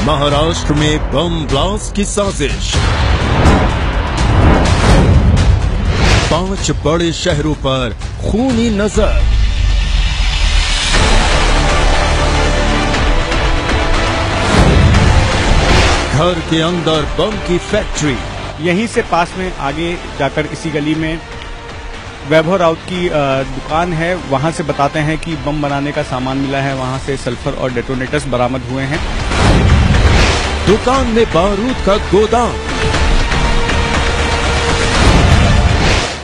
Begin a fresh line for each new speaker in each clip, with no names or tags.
महाराष्ट्र में bomb blast की साजिश। 5 बड़े शहरों पर खूनी नजर। घर के अंदर बम की फैक्ट्री।
यहीं से पास में आगे जाकर इसी गली में वैभव राउत की दुकान है। वहां से बताते हैं कि बम बनाने का सामान मिला है, वहां से सल्फर और डेटोनेटर्स बरामद हुए हैं।
दुकान में बारूद का गोदाम।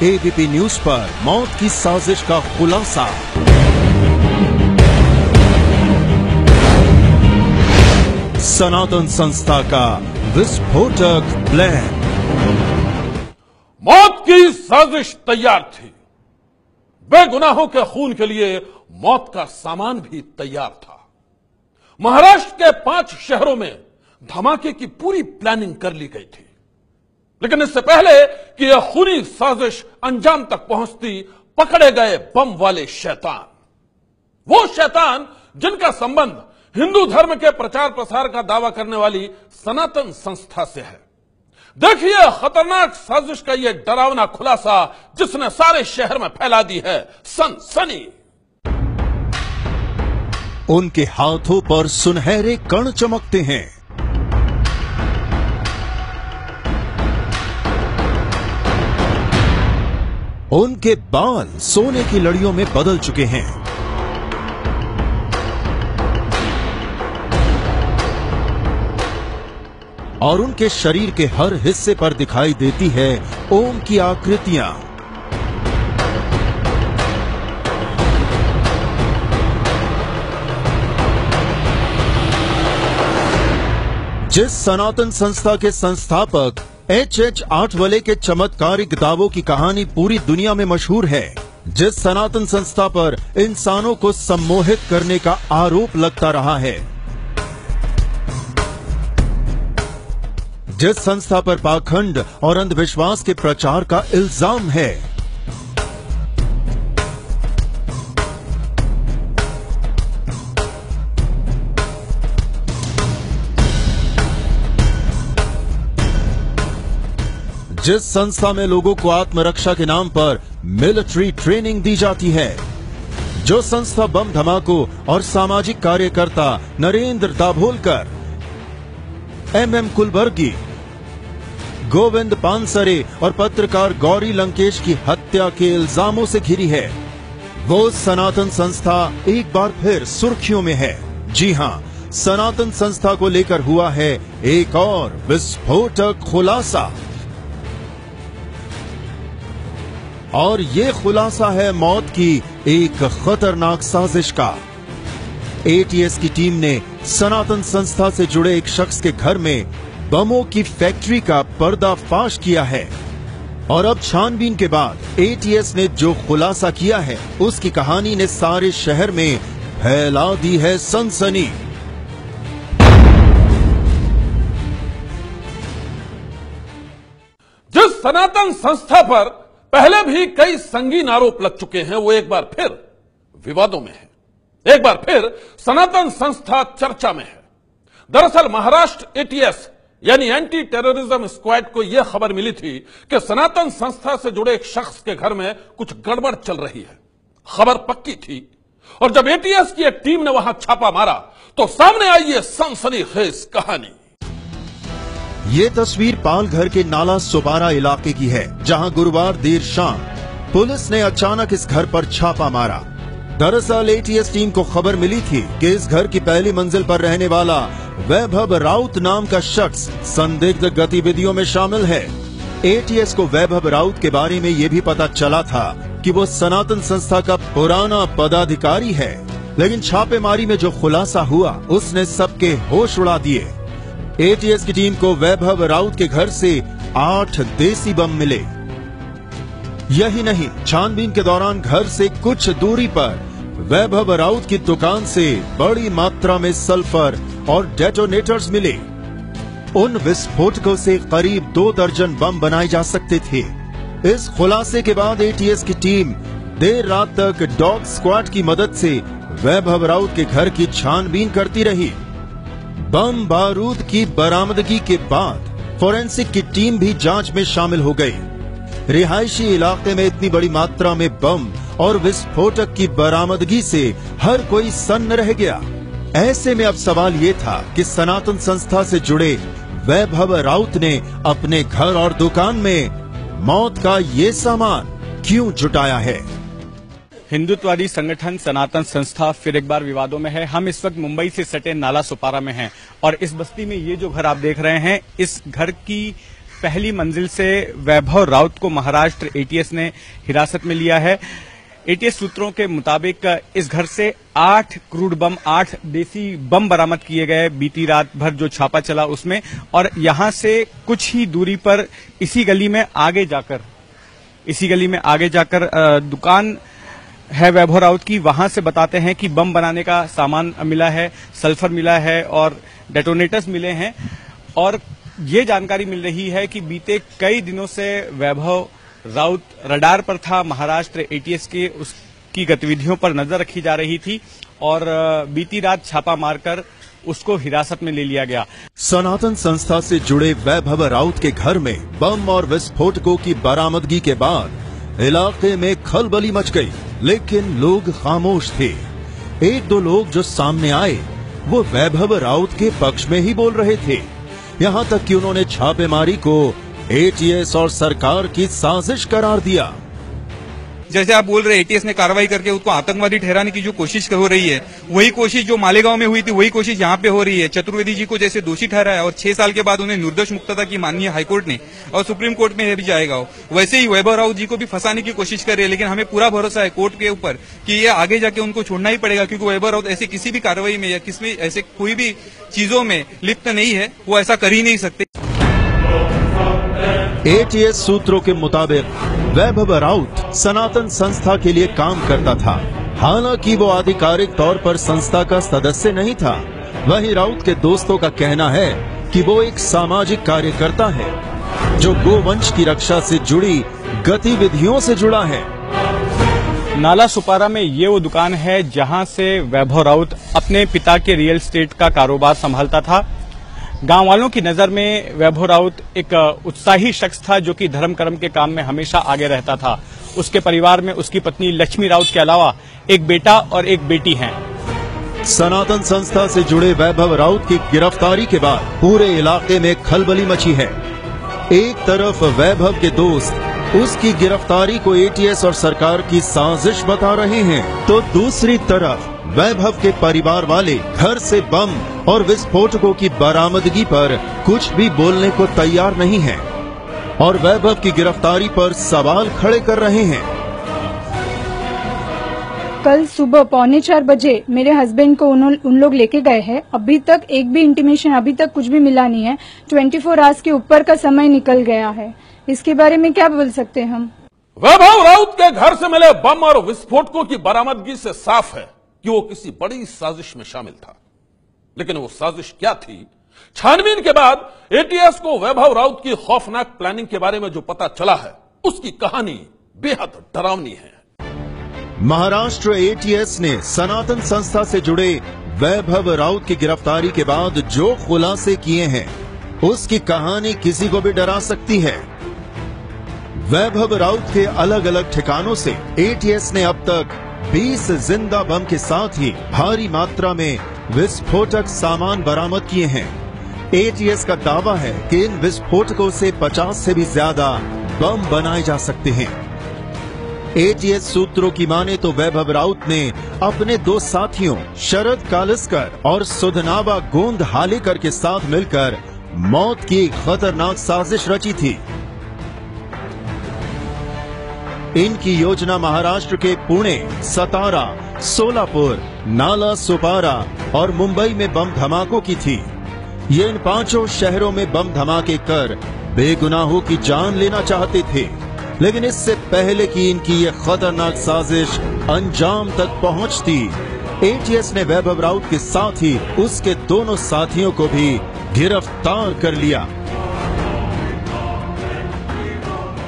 एबीपी न्यूज पर मौत की साजिश का खुलासा। सनातन संस्था का विस्फोटक प्लान।
मौत की साजिश तैयार थी। बेगुनाहों के खून के लिए मौत का सामान भी तैयार था। महाराष्ट्र के 5 शहरों में धमाके की पूरी प्लानिंग कर ली गई थी, लेकिन इससे पहले कि यह खूनी साजिश अंजाम तक पहुंचती, पकड़े गए बम वाले शैतान। वो शैतान जिनका संबंध हिंदू धर्म के प्रचार प्रसार का दावा करने वाली सनातन संस्था से है। देखिए खतरनाक साजिश का यह डरावना खुलासा, जिसने सारे शहर में फैला दी है सनसनी।
उनके हाथों पर सुनहरे कण चमकते हैं। उनके बाल सोने की लड़ियों में बदल चुके हैं। और उनके शरीर के हर हिस्से पर दिखाई देती है ओम की आकृतियां। जिस सनातन संस्था के संस्थापक H.H. आठवले के चमत्कारिक दावों की कहानी पूरी दुनिया में मशहूर है, जिस सनातन संस्था पर इंसानों को सम्मोहित करने का आरोप लगता रहा है, जिस संस्था पर पाखंड और अंधविश्वास के प्रचार का इल्जाम है, जिस संस्था में लोगों को आत्मरक्षा के नाम पर मिलिट्री ट्रेनिंग दी जाती है, जो संस्था बम धमाकों और सामाजिक कार्यकर्ता नरेंद्र दाभोलकर, MM कुलबर्गी, गोविंद पानसरे और पत्रकार गौरी लंकेश की हत्या के इल्जामों से घिरी है, वो सनातन संस्था एक बार फिर सुर्खियों में है। जी हां, सनातन संस्था को लेकर हुआ है एक और विस्फोटक खुलासा। और ये खुलासा है मौत की एक खतरनाक साजिश का। ATS की टीम ने सनातन संस्था से जुड़े एक शख्स के घर में बमों की फैक्ट्री का पर्दाफाश किया है। और अब छानबीन के बाद ATS ने जो खुलासा किया है, उसकी कहानी ने सारे शहर में फैला दी है सनसनी।
जिस सनातन संस्था पर पहले भी कई संगीन आरोप लग चुके हैं, वो एक बार फिर विवादों में है। एक बार फिर सनातन संस्था चर्चा में है। दरअसल महाराष्ट्र ATS यानी एंटी टेररिज्म स्क्वाड को यह खबर मिली थी कि सनातन संस्था से जुड़े एक शख्स के घर में कुछ गड़बड़ चल रही है। खबर पक्की थी, और जब ATS की एक टीम ने वहां छापा मारा तो सामने आई ये सनसनीखेज कहानी।
ये तस्वीर पालघर के नाला सोपारा इलाके की है, जहां गुरुवार देर शाम पुलिस ने अचानक इस घर पर छापा मारा। दरअसल ATS टीम को खबर मिली थी कि इस घर की पहली मंजिल पर रहने वाला वैभव राउत नाम का शख्स संदिग्ध गतिविधियों में शामिल है। ATS को वैभव राउत के बारे में ये भी पता चला था कि वो सनातन संस्था का पुराना पदाधिकारी है, लेकिन छापेमारी में जो खुलासा हुआ उसने सबके होश उड़ा दिए। ATS की टीम को वैभव राउत के घर से 8 देसी बम मिले। यही नहीं, छानबीन के दौरान घर से कुछ दूरी पर वैभव राउत की दुकान से बड़ी मात्रा में सल्फर और डेटोनेटर्स मिले। उन विस्फोटकों से करीब 2 दर्जन बम बनाए जा सकते थे। इस खुलासे के बाद ATS की टीम देर रात तक डॉग स्क्वाड की मदद से वैभव राउत के घर की छानबीन करती रही। बम बारूद की बरामदगी के बाद फोरेंसिक की टीम भी जांच में शामिल हो गई। रिहायशी इलाके में इतनी बड़ी मात्रा में बम और विस्फोटक की बरामदगी से हर कोई सन्न रह गया। ऐसे में अब सवाल ये था कि सनातन संस्था से जुड़े वैभव राउत ने अपने घर और दुकान में मौत का ये सामान क्यों जुटाया है।
हिंदुत्ववादी संगठन सनातन संस्था फिर एक बार विवादों में है। हम इस वक्त मुंबई से सटे नाला सुपारा में हैं और इस बस्ती में ये जो घर आप देख रहे हैं, इस घर की पहली मंजिल से वैभव राउत को महाराष्ट्र एटीएस ने हिरासत में लिया है। एटीएस सूत्रों के मुताबिक इस घर से 8 क्रूड बम, 8 देसी बम बरामद किए गए बीती रात भर जो छापा चला उसमें। और यहां से कुछ ही दूरी पर इसी गली में आगे जाकर दुकान है वैभव राउत की। वहां से बताते हैं कि बम बनाने का सामान मिला है, सल्फर मिला है और डेटोनेटर्स मिले हैं। और ये जानकारी मिल रही है कि बीते कई दिनों से वैभव राउत रडार पर था। महाराष्ट्र एटीएस के उसकी गतिविधियों पर नजर रखी जा रही थी और बीती रात छापा मारकर उसको हिरासत में ले लिया गया।
सनातन संस्था से जुड़े वैभव राउत के घर में बम और विस्फोटकों की बरामदगी के बाद इलाके में खलबली मच गई, लेकिन लोग खामोश थे। एक दो लोग जो सामने आए वो वैभव राउत के पक्ष में ही बोल रहे थे। यहाँ तक कि उन्होंने छापेमारी को एटीएस और सरकार की साजिश करार दिया।
जैसे आप बोल रहे एटीएस ने कार्रवाई करके उसको आतंकवादी ठहराने की जो कोशिश हो रही है, वही कोशिश जो मालेगांव में हुई थी वही कोशिश यहाँ पे हो रही है। चतुर्वेदी जी को जैसे दोषी ठहराया और 6 साल के बाद उन्हें निर्दोष मुक्तता की माननीय हाईकोर्ट ने और सुप्रीम कोर्ट में भी जाएगा, वैसे ही वैभव राउत जी को भी फंसाने की कोशिश कर रही है। लेकिन हमें पूरा भरोसा है कोर्ट के ऊपर कि ये आगे जाके उनको छोड़ना ही पड़ेगा, क्योंकि वैभव राउत ऐसे किसी भी कार्रवाई में या किसी ऐसे कोई भी चीजों में लिप्त नहीं है, वो ऐसा कर ही नहीं सकते।
एटीएस सूत्रों के मुताबिक वैभव राउत सनातन संस्था के लिए काम करता था। हालांकि वो आधिकारिक तौर पर संस्था का सदस्य नहीं था। वहीं राउत के दोस्तों का कहना है कि वो एक सामाजिक कार्यकर्ता है जो गोवंश की रक्षा से जुड़ी गतिविधियों से जुड़ा है।
नाला सुपारा में ये वो दुकान है जहां से वैभव राउत अपने पिता के रियल एस्टेट का कारोबार संभालता था। गांव वालों की नजर में वैभव राउत एक उत्साही शख्स था जो कि धर्म कर्म के काम में हमेशा आगे रहता था। उसके परिवार में उसकी पत्नी लक्ष्मी राउत के अलावा एक बेटा और एक बेटी हैं।
सनातन संस्था से जुड़े वैभव राउत की गिरफ्तारी के बाद पूरे इलाके में खलबली मची है। एक तरफ वैभव के दोस्त उसकी गिरफ्तारी को एटीएस और सरकार की साजिश बता रहे हैं, तो दूसरी तरफ वैभव के परिवार वाले घर से बम और विस्फोटकों की बरामदगी पर कुछ भी बोलने को तैयार नहीं हैं और वैभव की गिरफ्तारी पर सवाल खड़े कर रहे हैं।
कल सुबह 3:45 बजे मेरे हस्बैंड को उन लोग लेके गए हैं। अभी तक एक भी इंटीमेशन, अभी तक कुछ भी मिला नहीं है। 24 आवर्स के ऊपर का समय निकल गया है। इसके बारे में क्या बोल सकते हैं हम?
वैभव राउत के घर से मिले बम और विस्फोटकों की बरामदगी से साफ है कि वो किसी बड़ी साजिश में शामिल था। लेकिन वो साजिश क्या थी? छानबीन के बाद एटीएस को वैभव राउत की खौफनाक प्लानिंग के बारे में जो पता चला है, उसकी कहानी बेहद डरावनी है।
महाराष्ट्र एटीएस ने सनातन संस्था से जुड़े वैभव राउत की गिरफ्तारी के बाद जो खुलासे किए हैं, उसकी कहानी किसी को भी डरा सकती है। वैभव राउत के अलग अलग ठिकानों से एटीएस ने अब तक 20 जिंदा बम के साथ ही भारी मात्रा में विस्फोटक सामान बरामद किए हैं। एटीएस का दावा है कि इन विस्फोटकों से 50 से भी ज्यादा बम बनाए जा सकते हैं। एटीएस सूत्रों की माने तो वैभव राउत ने अपने 2 साथियों शरद कालिस्कर और सुधनावा गोंद हालेकर के साथ मिलकर मौत की एक खतरनाक साजिश रची थी। इनकी योजना महाराष्ट्र के पुणे, सतारा, सोलापुर, नाला सुपारा और मुंबई में बम धमाकों की थी। ये इन 5 शहरों में बम धमाके कर बेगुनाहों की जान लेना चाहते थे। लेकिन इससे पहले कि इनकी ये खतरनाक साजिश अंजाम तक पहुंचती, एटीएस ने वैभव राउत के साथ ही उसके दोनों साथियों को भी गिरफ्तार कर लिया।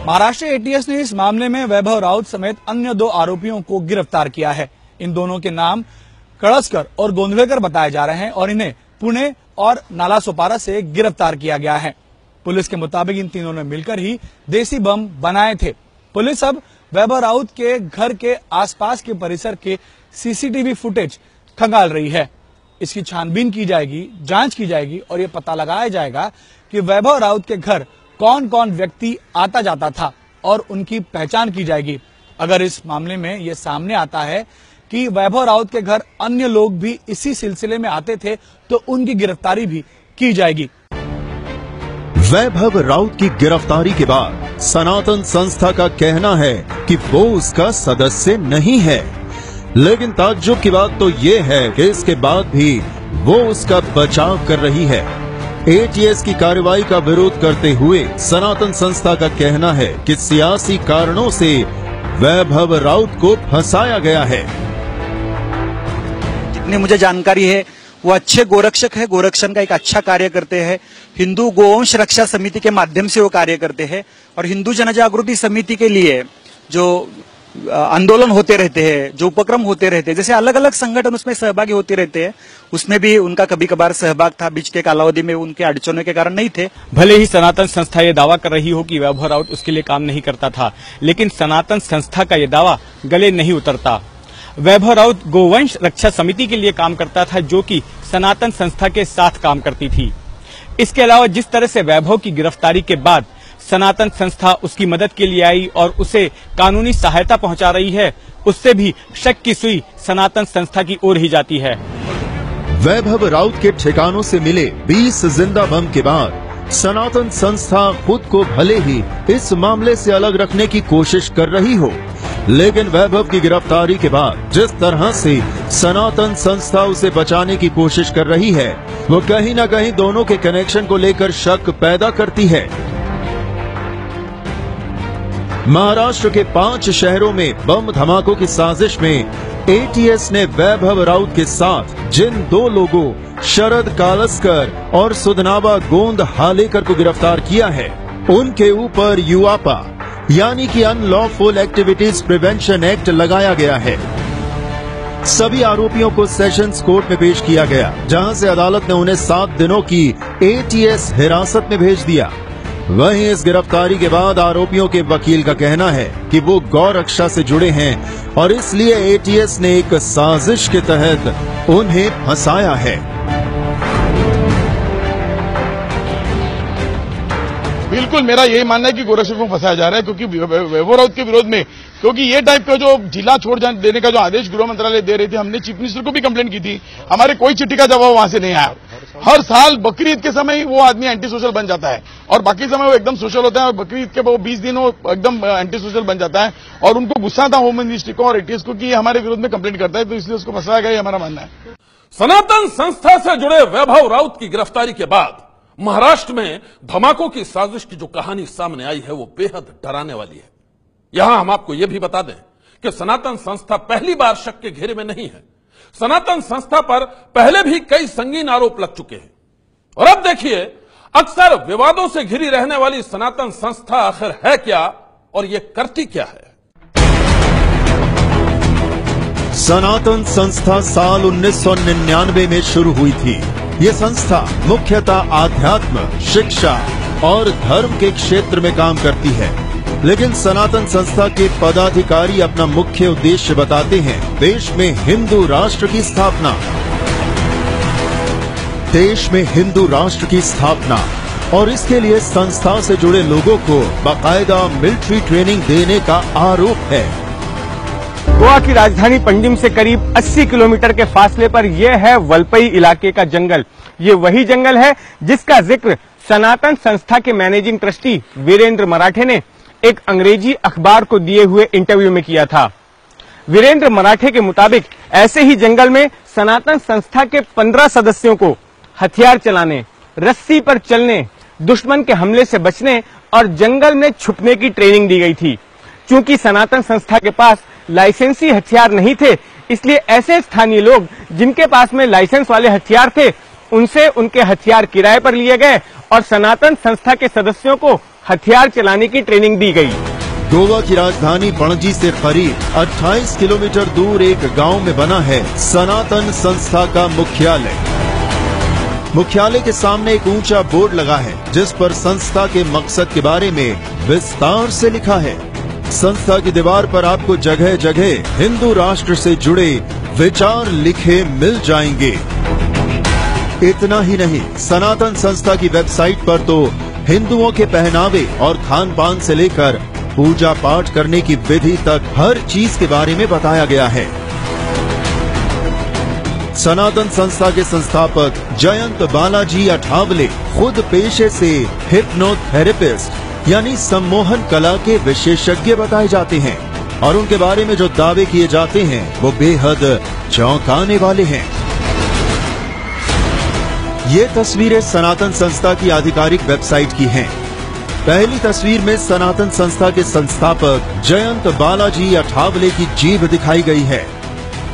महाराष्ट्र एटीएस ने इस मामले में वैभव राउत समेत अन्य 2 आरोपियों को गिरफ्तार किया है। इन दोनों के नाम कळसकर और गोंधळेकर बताए जा रहे हैं और इन्हें पुणे और नाला सोपारा से गिरफ्तार किया गया है। पुलिस के मुताबिक इन तीनों ने मिलकर ही देसी बम बनाए थे। पुलिस अब वैभव राउत के घर के आसपास के परिसर के सीसीटीवी फुटेज खंगाल रही है। इसकी छानबीन की जाएगी, जांच की जाएगी और ये पता लगाया जाएगा कि वैभव राउत के घर कौन कौन व्यक्ति आता जाता था और उनकी पहचान की जाएगी। अगर इस मामले में ये सामने आता है कि वैभव राउत के घर अन्य लोग भी इसी सिलसिले में आते थे तो उनकी गिरफ्तारी भी की जाएगी।
वैभव राउत की गिरफ्तारी के बाद सनातन संस्था का कहना है कि वो उसका सदस्य नहीं है, लेकिन ताज्जुब की बात तो ये है कि इसके बाद भी वो उसका बचाव कर रही है। एटीएस की कार्रवाई का विरोध करते हुए सनातन संस्था का कहना है कि सियासी कारणों से वैभव राउत को फंसाया गया है।
जितनी मुझे जानकारी है वो अच्छे गोरक्षक है, गोरक्षण का एक अच्छा कार्य करते हैं। हिंदू गोवंश रक्षा समिति के माध्यम से वो कार्य करते हैं और हिंदू जनजागृति समिति के लिए जो आंदोलन होते रहते हैं, जो उपक्रम होते रहते हैं, जैसे अलग अलग संगठन उसमें सहभागी होते रहते हैं, उसमें भी उनका कभी कभार सहभाग था। बीच के कालावधि में उनके अड़चनों के कारण नहीं थे।
भले ही सनातन संस्था ये दावा कर रही हो कि वैभव राउत उसके लिए काम नहीं करता था, लेकिन सनातन संस्था का ये दावा गले नहीं उतरता। वैभव राउत गोवंश रक्षा समिति के लिए काम करता था, जो कि सनातन संस्था के साथ काम करती थी। इसके अलावा जिस तरह से वैभव की गिरफ्तारी के बाद सनातन संस्था उसकी मदद के लिए आई और उसे कानूनी सहायता पहुंचा रही है, उससे भी शक की सुई सनातन संस्था की ओर ही जाती है।
वैभव राउत के ठिकानों से मिले 20 जिंदा बम के बाद सनातन संस्था खुद को भले ही इस मामले से अलग रखने की कोशिश कर रही हो, लेकिन वैभव की गिरफ्तारी के बाद जिस तरह से सनातन संस्था उसे बचाने की कोशिश कर रही है, वो कहीं न कहीं दोनों के कनेक्शन को लेकर शक पैदा करती है। महाराष्ट्र के 5 शहरों में बम धमाकों की साजिश में एटीएस ने वैभव राउत के साथ जिन 2 लोगों शरद कालस्कर और सुधनाबा गोंद हालेकर को गिरफ्तार किया है, उनके ऊपर यूआपा यानी कि अनलॉफुल एक्टिविटीज प्रिवेंशन एक्ट लगाया गया है। सभी आरोपियों को सेशंस कोर्ट में पेश किया गया, जहां से अदालत ने उन्हें 7 दिनों की एटीएस हिरासत में भेज दिया। वहीं इस गिरफ्तारी के बाद आरोपियों के वकील का कहना है कि वो गौ रक्षा से जुड़े हैं और इसलिए एटीएस ने एक साजिश के तहत उन्हें फंसाया है।
बिल्कुल मेरा यही मानना है कि गोरक्षकों को फंसाया जा रहा है, क्योंकि वैभव राउत के विरोध में, क्योंकि ये टाइप का जो जिला छोड़ देने का जो आदेश गृह मंत्रालय दे रही थी, हमने चीफ मिनिस्टर को भी कंप्लेंट की थी, हमारे कोई चिट्ठी का जवाब वहां से नहीं आया। हर साल बकरीद के समय वो आदमी एंटी सोशल बन जाता है और बाकी समय वो एकदम सोशल होता है और बकरीद के वो 20 दिन वो एकदम एंटी सोशल बन जाता है और उनको गुस्सा था होम मिनिस्ट्री को और एटीएस को कि हमारे विरोध में कंप्लेंट करता है, तो इसलिए उसको फंसाया गया, हमारा मानना है।
सनातन संस्था से जुड़े वैभव राउत की गिरफ्तारी के बाद महाराष्ट्र में धमाकों की साजिश की जो कहानी सामने आई है वो बेहद डराने वाली है। यहां हम आपको यह भी बता दें कि सनातन संस्था पहली बार शक के घेरे में नहीं है। सनातन संस्था पर पहले भी कई संगीन आरोप लग चुके हैं और अब देखिए, अक्सर विवादों से घिरी रहने वाली सनातन संस्था आखिर है क्या और ये करती क्या है।
सनातन संस्था साल 1999 में शुरू हुई थी। ये संस्था मुख्यतः आध्यात्म, शिक्षा और धर्म के क्षेत्र में काम करती है, लेकिन सनातन संस्था के पदाधिकारी अपना मुख्य उद्देश्य बताते हैं देश में हिंदू राष्ट्र की स्थापना। देश में हिंदू राष्ट्र की स्थापना और इसके लिए संस्था से जुड़े लोगों को बाकायदा मिलिट्री ट्रेनिंग देने का आरोप है।
गोवा की राजधानी पंजिम से करीब 80 किलोमीटर के फासले पर यह है वलपई इलाके का जंगल। ये वही जंगल है जिसका जिक्र सनातन संस्था के मैनेजिंग ट्रस्टी वीरेंद्र मराठे ने एक अंग्रेजी अखबार को दिए हुए इंटरव्यू में किया था। वीरेंद्र मराठे के मुताबिक ऐसे ही जंगल में सनातन संस्था के 15 सदस्यों को हथियार चलाने, रस्सी पर चलने, दुश्मन के हमले से बचने और जंगल में छुपने की ट्रेनिंग दी गई थी। चूंकि सनातन संस्था के पास लाइसेंसी हथियार नहीं थे, इसलिए ऐसे स्थानीय लोग जिनके पास में लाइसेंस वाले हथियार थे, उनसे उनके हथियार किराए पर लिए गए और सनातन संस्था के सदस्यों को हथियार चलाने की ट्रेनिंग दी गई।
गोवा की राजधानी पणजी से करीब 28 किलोमीटर दूर एक गांव में बना है सनातन संस्था का मुख्यालय। मुख्यालय के सामने एक ऊंचा बोर्ड लगा है जिस पर संस्था के मकसद के बारे में विस्तार से लिखा है। संस्था की दीवार पर आपको जगह जगह हिंदू राष्ट्र से जुड़े विचार लिखे मिल जाएंगे। इतना ही नहीं, सनातन संस्था की वेबसाइट पर तो हिंदुओं के पहनावे और खान पान से लेकर पूजा पाठ करने की विधि तक हर चीज के बारे में बताया गया है। सनातन संस्था के संस्थापक जयंत बालाजी अठावले खुद पेशे से हिप्नोथेरेपिस्ट यानी सम्मोहन कला के विशेषज्ञ बताए जाते हैं और उनके बारे में जो दावे किए जाते हैं वो बेहद चौंकाने वाले हैं। ये तस्वीरें सनातन संस्था की आधिकारिक वेबसाइट की हैं। पहली तस्वीर में सनातन संस्था के संस्थापक जयंत बालाजी अठावले की जीभ दिखाई गई है।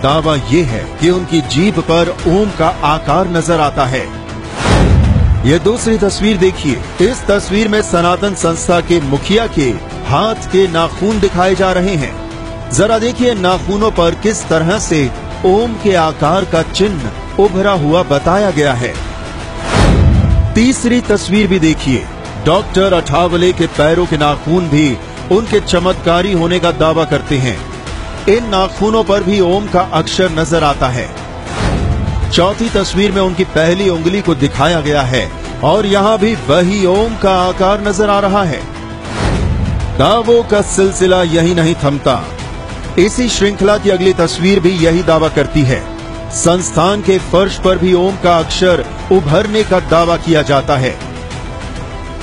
दावा ये है कि उनकी जीभ पर ओम का आकार नजर आता है। ये दूसरी तस्वीर देखिए। इस तस्वीर में सनातन संस्था के मुखिया के हाथ के नाखून दिखाए जा रहे हैं। जरा देखिए नाखूनों पर किस तरह से ओम के आकार का चिन्ह उभरा हुआ बताया गया है। तीसरी तस्वीर भी देखिए। डॉक्टर अठावले के पैरों के नाखून भी उनके चमत्कारी होने का दावा करते हैं। इन नाखूनों पर भी ओम का अक्षर नजर आता है। चौथी तस्वीर में उनकी पहली उंगली को दिखाया गया है और यहाँ भी वही ओम का आकार नजर आ रहा है। दावों का सिलसिला यही नहीं थमता। इसी श्रृंखला की अगली तस्वीर भी यही दावा करती है। संस्थान के फर्श पर भी ओम का अक्षर उभरने का दावा किया जाता है।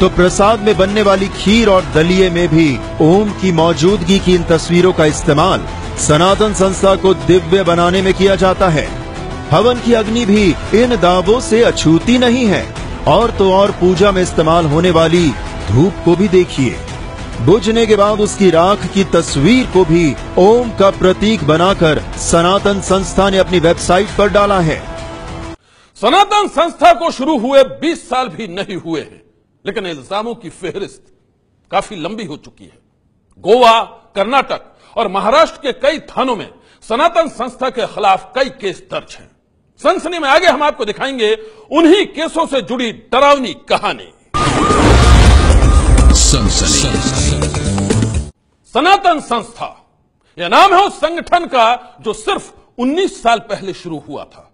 तो प्रसाद में बनने वाली खीर और दलिये में भी ओम की मौजूदगी की इन तस्वीरों का इस्तेमाल सनातन संस्था को दिव्य बनाने में किया जाता है। हवन की अग्नि भी इन दावों से अछूती नहीं है। और तो और पूजा में इस्तेमाल होने वाली धूप को भी देखिए। बुझने के बाद उसकी राख की तस्वीर को भी ओम का प्रतीक बनाकर सनातन संस्था ने अपनी वेबसाइट पर डाला है।
सनातन संस्था को शुरू हुए 20 साल भी नहीं हुए हैं, लेकिन इल्जामों की फेहरिस्त काफी लंबी हो चुकी है। गोवा, कर्नाटक और महाराष्ट्र के कई थानों में सनातन संस्था के खिलाफ कई केस दर्ज हैं। सनसनी में आगे हम आपको दिखाएंगे उन्हीं केसों से जुड़ी डरावनी कहानी। सनातन संस्था यह नाम है उस संगठन का जो सिर्फ 19 साल पहले शुरू हुआ था।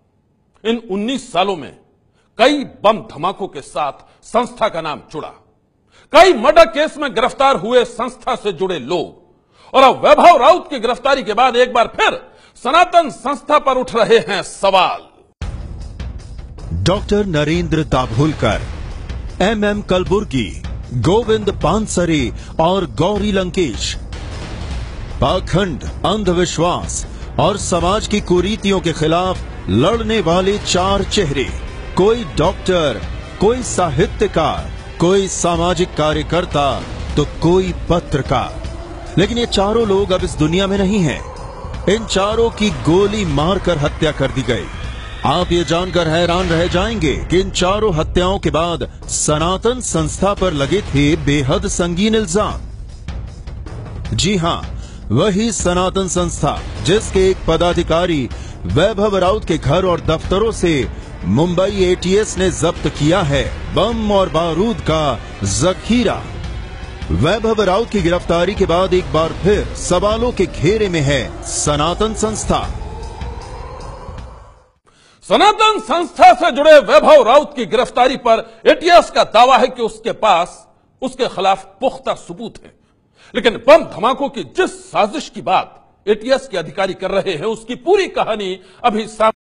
इन 19 सालों में कई बम धमाकों के साथ संस्था का नाम जुड़ा। कई मर्डर केस में गिरफ्तार हुए संस्था से जुड़े लोग। और अब वैभव राउत की गिरफ्तारी के बाद एक बार फिर सनातन संस्था पर उठ रहे हैं सवाल।
डॉक्टर नरेंद्र दाभोलकर, MM कलबुर्गी, गोविंद पानसरे और गौरी लंकेश पाखंड, अंधविश्वास और समाज की कुरीतियों के खिलाफ लड़ने वाले 4 चेहरे। कोई डॉक्टर, कोई साहित्यकार, कोई सामाजिक कार्यकर्ता तो कोई पत्रकार। लेकिन ये चारों लोग अब इस दुनिया में नहीं हैं। इन चारों की गोली मारकर हत्या कर दी गई। आप ये जानकर हैरान रह जाएंगे कि इन चारों हत्याओं के बाद सनातन संस्था पर लगे थे बेहद संगीन इल्जाम। जी हां, वही सनातन संस्था जिसके एक पदाधिकारी वैभव राउत के घर और दफ्तरों से मुंबई ATS ने जब्त किया है बम और बारूद का जखीरा। वैभव राउत की गिरफ्तारी के बाद एक बार फिर सवालों के घेरे में है सनातन संस्था।
सनातन संस्था से जुड़े वैभव राउत की गिरफ्तारी पर ATS का दावा है कि उसके पास उसके खिलाफ पुख्ता सबूत है। लेकिन बम धमाकों की जिस साजिश की बात ATS के अधिकारी कर रहे हैं उसकी पूरी कहानी अभी सामने